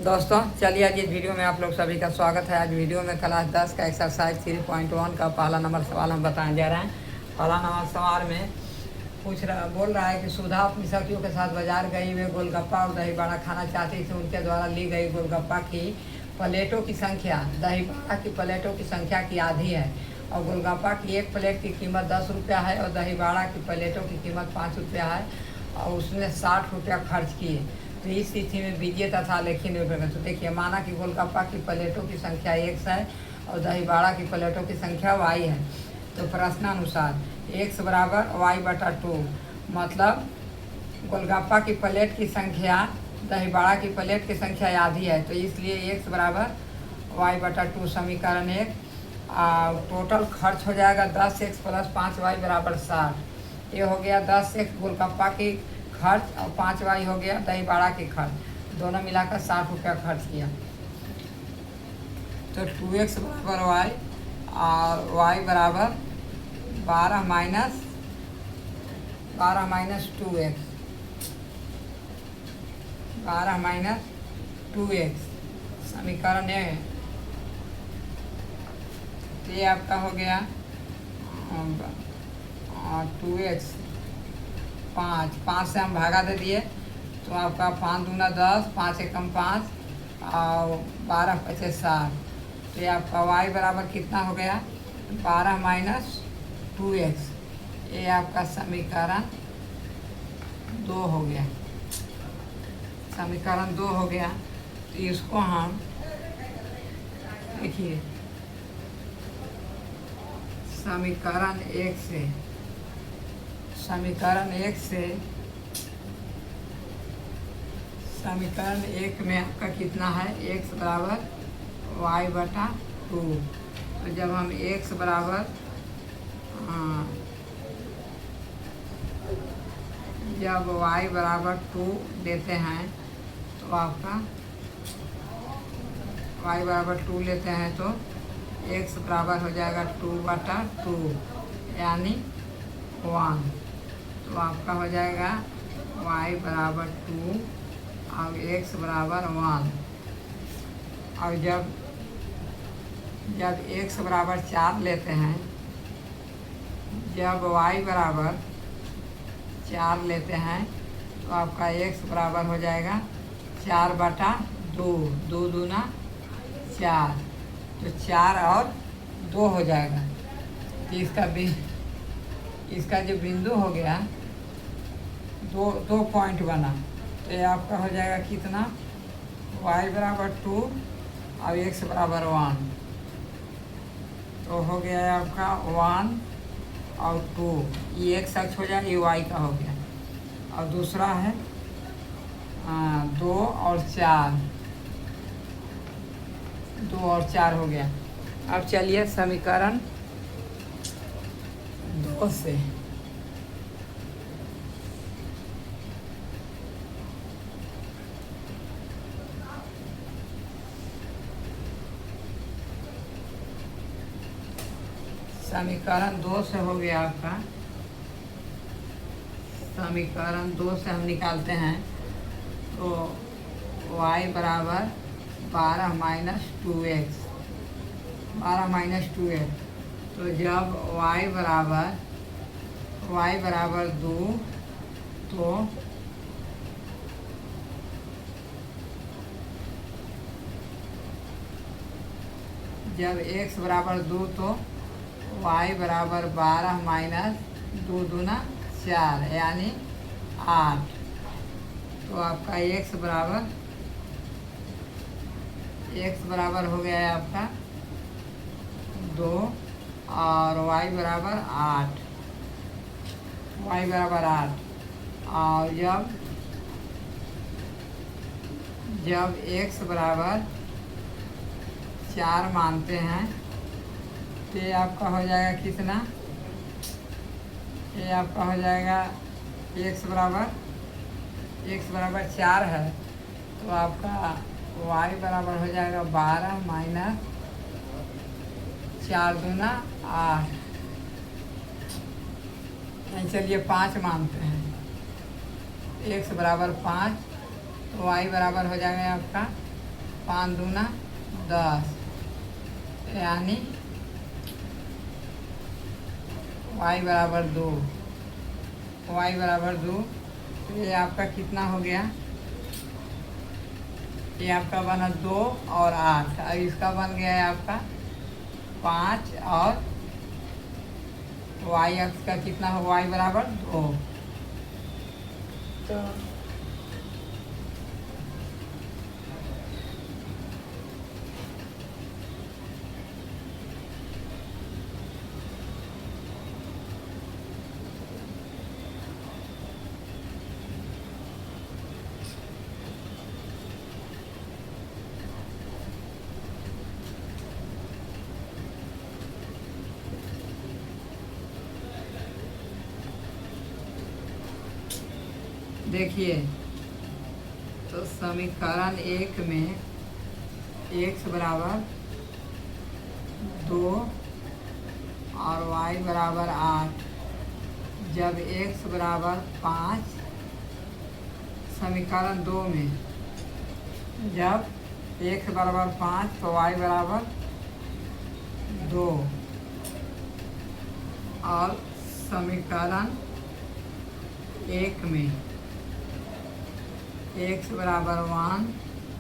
दोस्तों चलिए आज इस वीडियो में आप लोग सभी का स्वागत है। आज वीडियो में क्लास 10 का एक्सरसाइज 3.1 का पहला नंबर सवाल हम बताने जा रहे हैं। पहला नंबर सवाल में बोल रहा है कि सुधा अपनी सखियों के साथ बाजार गई, वे गोलगप्पा और दही बड़ा खाना चाहती थी। उनके द्वारा ली गई गोलगप्पा की प्लेटों की संख्या दही बड़ा की प्लेटों की संख्या की आधी है और गोलगप्पा की एक प्लेट की कीमत 10 रुपया है और दही बड़ा की प्लेटों की कीमत 5 रुपया है और उसने 60 रुपया खर्च किए। तो इस स्थिति में बीजिए तथा लेखी निर्भर। तो देखिए, माना कि गोलगप्पा की प्लेटों की संख्या x है और दही बड़ा की प्लेटों की संख्या y है। तो प्रश्नानुसार x बराबर y/2, मतलब गोलगप्पा की प्लेट की संख्या दही बड़ा की प्लेट की संख्या आधी है, तो इसलिए x बराबर y/2 समीकरण 1। टोटल खर्च हो जाएगा 10x + 5y बराबर 60। ये हो गया 10x गोलगप्पा की खर्च और 5y हो गया दही बड़ा की खर्च, दोनों मिलाकर 60 रुपया खर्च किया। तो 2x बराबर y और y बराबर 12 माइनस 2x, 12 माइनस 2x समीकरण है। तो ये आपका हो गया 2x, 5 से हम भागा दे दिए तो आपका 5 दूना 10, 5 एकम 5 और 12 पचे 60। तो ये आपका y बराबर कितना हो गया 12 माइनस 2x। ये आपका समीकरण 2 हो गया, समीकरण 2 हो गया। तो इसको हम देखिए समीकरण 1 में आपका कितना है x बराबर y/2। तो जब हम x बराबर जब y बराबर 2 लेते हैं तो आपका y बराबर 2 लेते हैं तो x बराबर हो जाएगा 2/2 यानी 1। तो आपका हो जाएगा y बराबर 2 और x बराबर 1। और जब x बराबर 4 लेते हैं, जब y बराबर 4 लेते हैं तो आपका x बराबर हो जाएगा 4/2, 2 दूना 4, तो 4 और 2 हो जाएगा। तो इसका जो बिंदु हो गया 2 पॉइंट बना, तो ये आपका हो जाएगा कितना y बराबर 2 और x बराबर 1। तो हो गया आपका 1 और 2, ये एक सच हो जाए, ये y का हो गया। और दूसरा है 2 और 4 हो गया। अब चलिए समीकरण 2 से समीकरण 2 से हो गया आपका, समीकरण 2 से हम निकालते हैं तो y बराबर 12 माइनस 2x, 12 माइनस 2x। तो जब y बराबर 2 तो जब x बराबर 2 तो y बराबर 12 माइनस 2 दूना 4 यानी 8। तो आपका x बराबर हो गया है आपका 2 और y बराबर 8, y बराबर 8। और जब x बराबर 4 मानते हैं तो ये आपका हो जाएगा कितना, ये आपका हो जाएगा x बराबर 4 है तो आपका y बराबर हो जाएगा 12 माइनस 4 दूना 8। चलिए 5 मानते हैं, x बराबर 5 तो y बराबर हो जाएगा आपका 5 दूना 10, यानी y बराबर 2, y बराबर 2। तो ये आपका कितना हो गया, ये आपका बना 2 और 8। अब इसका बन गया है आपका 5 और y अक्ष का कितना हो, y बराबर 2। तो देखिए, तो समीकरण 1 में x बराबर 2 और y बराबर 8, जब x बराबर 5, समीकरण 2 में जब x बराबर 5 तो y बराबर 2, और समीकरण 1 में x बराबर 1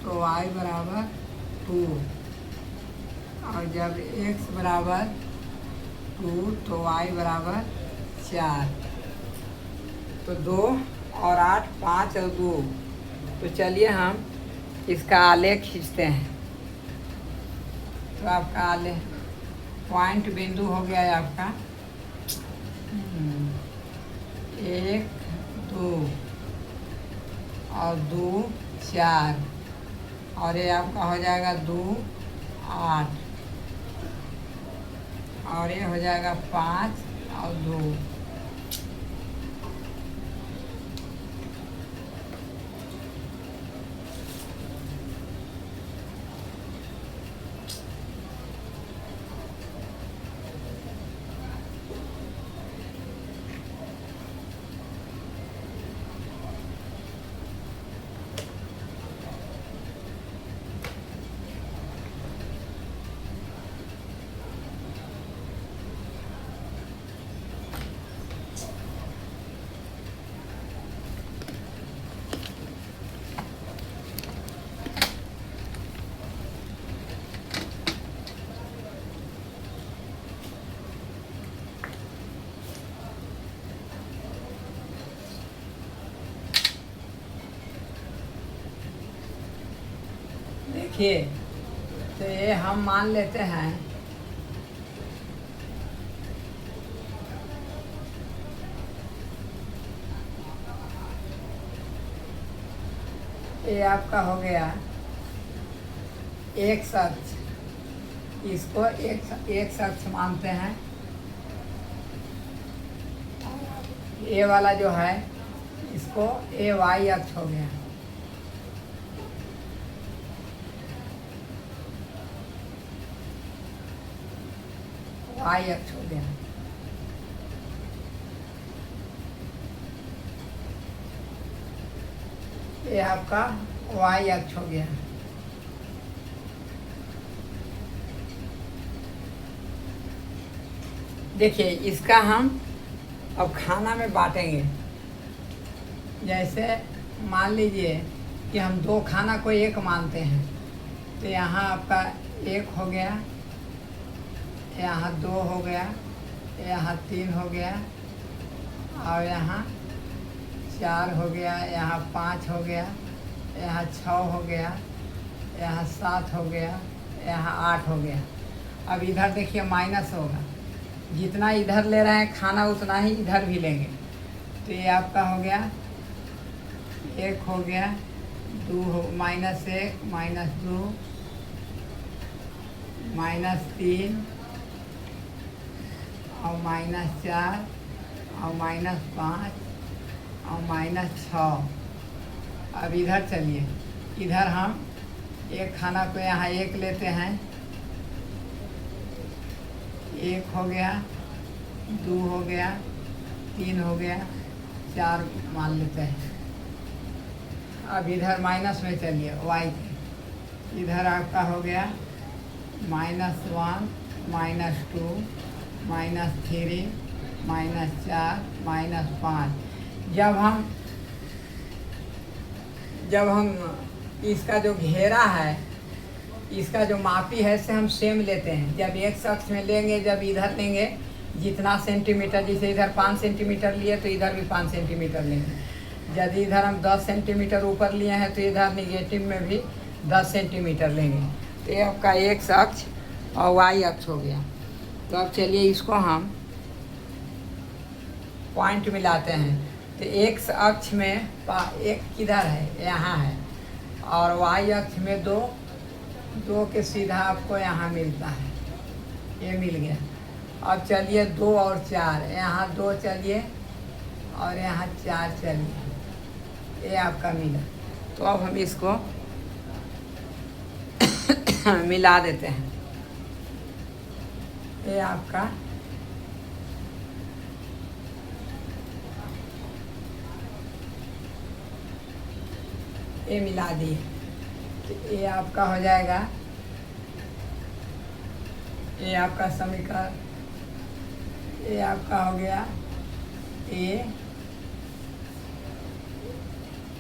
तो y बराबर 2, और जब x बराबर 2 तो y बराबर 4। तो 2 और 8, 5 और 2। तो चलिए हम इसका आलेख खींचते हैं। तो आपका आलेख पॉइंट बिंदु हो गया है आपका 1 2 और 2 4, और ये आपका हो जाएगा 2 8, और ये हो जाएगा 5 और 2। देखिए, तो ये हम मान लेते हैं ये आपका हो गया एक अक्ष, इसको एक अक्ष मानते हैं। ये वाला जो है इसको ए वाई अक्ष हो गया। वाई अक्ष हो गया। ये आपका वाई अक्ष हो गया। देखिए, इसका हम अब खाना में बांटेंगे। जैसे मान लीजिए कि हम 2 खाना को 1 मानते हैं, तो यहाँ आपका 1 हो गया, यहाँ 2 हो गया, यहाँ 3 हो गया, और यहाँ 4 हो गया, यहाँ 5 हो गया, यहाँ 6 हो गया, यहाँ 7 हो गया, यहाँ 8 हो गया। अब इधर देखिए माइनस होगा, जितना इधर ले रहे हैं खाना उतना ही इधर भी लेंगे। तो ये आपका हो गया 1 हो गया, 2 हो, -1 -2 -3 और -4 और -5 और -6। अब इधर चलिए, इधर हम एक खाना को यहाँ 1 लेते हैं, 1 हो गया, 2 हो गया, 3 हो गया, 4 मान लेते हैं। अब इधर माइनस में चलिए y के, इधर आपका हो गया -1 -2 -3 -4 -5। जब हम इसका जो घेरा है, इसका जो मापी है से हम सेम लेते हैं। जब एक अक्ष में लेंगे, जब इधर लेंगे जितना सेंटीमीटर, जैसे इधर 5 सेंटीमीटर लिए तो इधर भी 5 सेंटीमीटर लेंगे। यदि इधर हम 10 सेंटीमीटर ऊपर लिए हैं तो इधर निगेटिव में भी 10 सेंटीमीटर लेंगे। तो ये आपका एक्स अक्ष और वाई अक्ष हो गया। तो अब चलिए इसको हम पॉइंट मिलाते हैं। तो एक्स अक्ष में एक किधर है, यहाँ है, और वाई अक्ष में दो के सीधा आपको यहाँ मिलता है, ये मिल गया। अब चलिए 2 और 4, यहाँ 2 चलिए और यहाँ 4 चलिए, ये आपका मिला। तो अब हम इसको मिला देते हैं। ये आपका ये मिला दिए। तो ये आपका हो जाएगा, ये आपका समीकरण, ये आपका हो गया ए,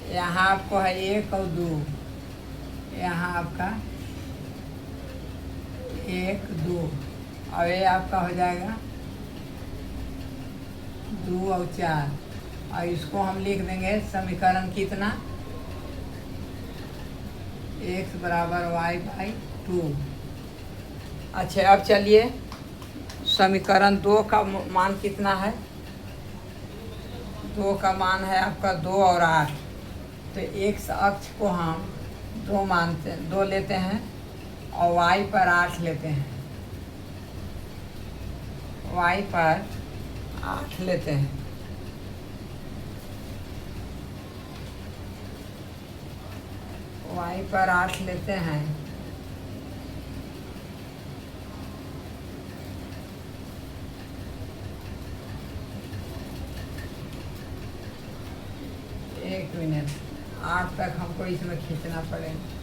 यहाँ आपको है 1 और 2, यहाँ आपका 1 2, और ये आपका हो जाएगा 2 और 4, और इसको हम लिख देंगे समीकरण कितना, x बराबर y/2। अच्छा, अब चलिए समीकरण 2 का मान कितना है। 2 का मान है आपका 2 और 8। तो x अक्ष को हम 2 लेते हैं और y पर 8 लेते हैं, y पर 8 लेते हैं। y पर 8 लेते हैं। एक मिनट, 8 तक हमको इसमें खींचना पड़ेगा।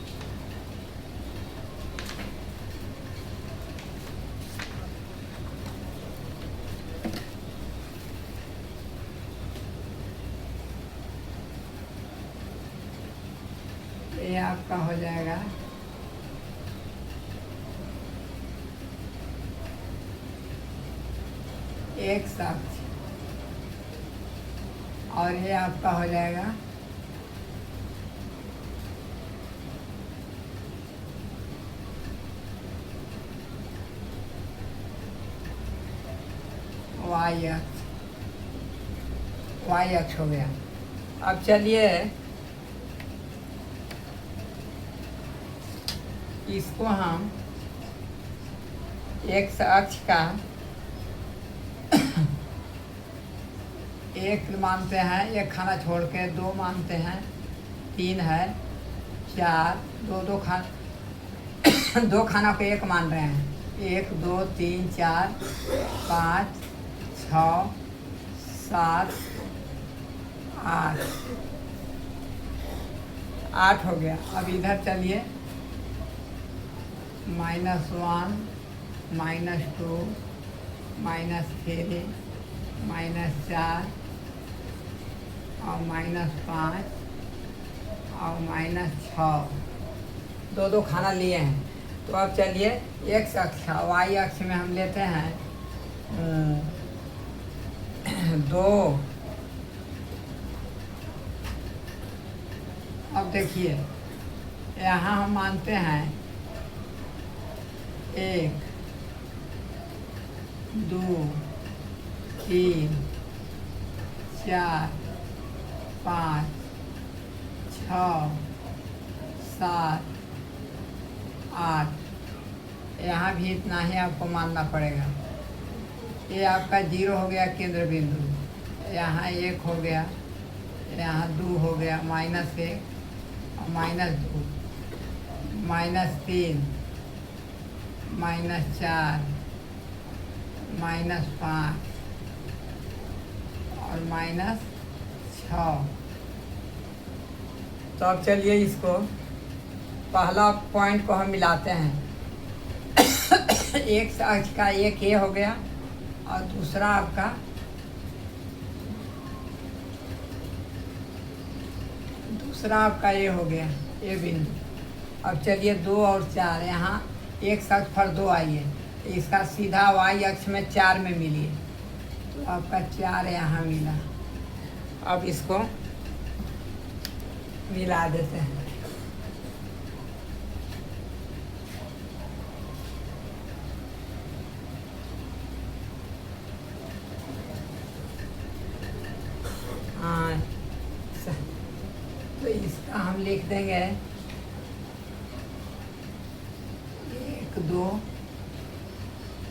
ये आपका हो जाएगा एक अक्ष, और ये आपका हो जाएगा वाई अक्ष हो गया। अब चलिए इसको हम एक्स अक्ष का 1 मानते हैं, 1 खाना छोड़ के 2 मानते हैं, 3 है, 4, 2 खाना 2 खाना को 1 मान रहे हैं। 1 2 3 4 5 6 7 8 हो गया। अब इधर चलिए -1 -2 -3 -4 और -5 और -6, 2 खाना लिए हैं। तो अब चलिए एक्स अक्ष, वाई अक्ष में हम लेते हैं 2। अब देखिए यहाँ हम मानते हैं 1 2 3 4 5 6 7 8, यहाँ भी इतना ही आपको मानना पड़ेगा। ये आपका 0 हो गया केंद्र बिंदु, यहाँ 1 हो गया, यहाँ 2 हो गया, -1 और -2, -3 -4 -5 और -6। तो अब चलिए इसको पहला पॉइंट को हम मिलाते हैं। एक साइज का एक ये हो गया और दूसरा आपका ये हो गया ये बिंदु। अब चलिए 2 और 4 यहाँ एक साथ पर 2 आई है, इसका सीधा वाई अक्ष में 4 में मिलिए, तो आपका 4 यहाँ मिला। अब इसको मिला देते हैं। हाँ, तो इसका हम लिख देंगे 1 2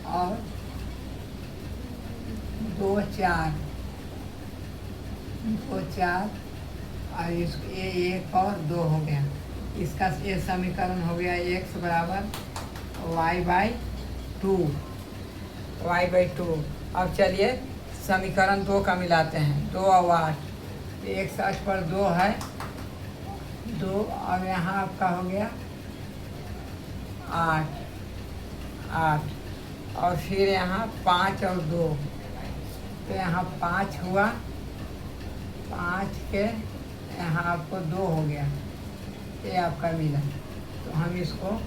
और 2 4 2 4 और इसको ये 1 और 2 हो गया। इसका ये समीकरण हो गया x बराबर y/2 y/2। अब चलिए समीकरण 2 का मिलाते हैं। 2 और 8, एक साथ पर 2 है 2, और यहाँ आपका हो गया 8 और फिर यहाँ 5 और 2, तो यहाँ 5 हुआ, 5 के यहाँ आपको 2 हो गया, ये आपका मिला। तो हम इसको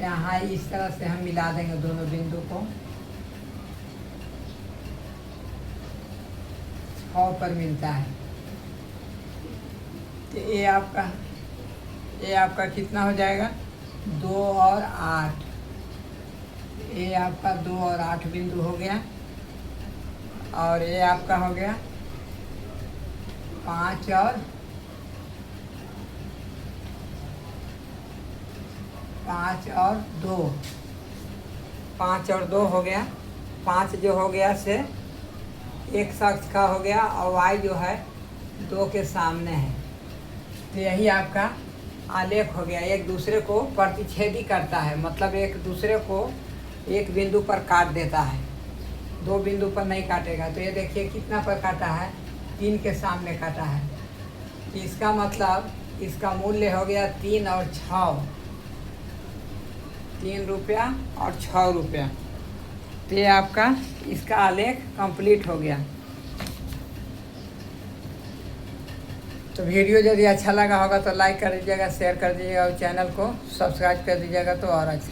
यहाँ इस तरह से हम मिला देंगे दोनों बिंदु को। 6 पर मिलता है, तो ये आपका कितना हो जाएगा 2 और 8। ये आपका 2 और 8 बिंदु हो गया, और ये आपका हो गया 5 और 2 5 और 2 हो गया। 5 जो हो गया से एक शख्स का हो गया, और y जो है 2 के सामने है, तो यही आपका आलेख हो गया। एक दूसरे को प्रतिच्छेदी करता है, मतलब एक दूसरे को एक बिंदु पर काट देता है, 2 बिंदु पर नहीं काटेगा। तो ये देखिए कितना पर काटा है, 3 के सामने काटा है, तो इसका मतलब इसका मूल्य हो गया 3 और 6, 3 रुपया और 6 रुपया। तो ये आपका इसका आलेख कंप्लीट हो गया। तो वीडियो यदि अच्छा लगा होगा तो लाइक कर दीजिएगा, शेयर कर दीजिएगा और चैनल को सब्सक्राइब कर दीजिएगा तो और अच्छा।